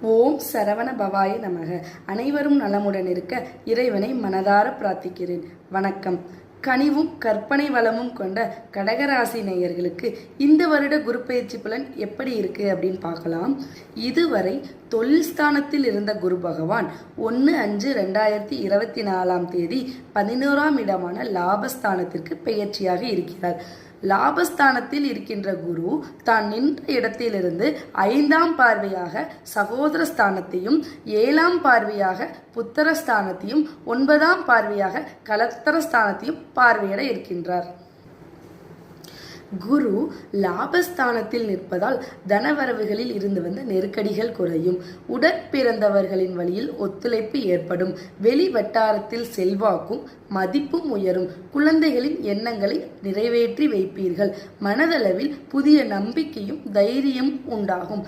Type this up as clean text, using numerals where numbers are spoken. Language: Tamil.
ஓம் சரவண பவாய நமக. அனைவரும் நலமுடன் இருக்க இறைவனை மனதார பிரார்த்திக்கிறேன். வணக்கம். கனிவும் கற்பனை வளமும் கொண்ட கடகராசி நேயர்களுக்கு இந்த வருட குரு பயிற்சி பலன் எப்படி இருக்கு அப்படின்னு பார்க்கலாம். இதுவரை தொழில் ஸ்தானத்தில் இருந்த குரு பகவான் 1/5/2024 11ஆம் இடமான லாபஸ்தானத்திற்கு பெயர்ச்சியாக இருக்கிறார். லாபஸ்தானத்தில் இருக்கின்ற குரு தான் நின்ற இடத்திலிருந்து 5ஆம் பார்வையாக சகோதர ஸ்தானத்தையும் 7ஆம் பார்வையாக புத்திரஸ்தானத்தையும் 9ஆம் பார்வையாக கலத்திரஸ்தானத்தையும் பார்வையிட இருக்கின்றார். குரு லாபஸ்தானத்தில் நிற்பதால் தனவரவுகளில் இருந்து வந்த நெருக்கடிகள் குறையும். உடற்பிறந்தவர்களின் வழியில் ஒத்துழைப்பு ஏற்படும். வெளி வட்டாரத்தில் செல்வாக்கும் மதிப்பும் உயரும். குழந்தைகளின் எண்ணங்களை நிறைவேற்றி வைப்பீர்கள். மனதளவில் புதிய நம்பிக்கையும் தைரியம் உண்டாகும்.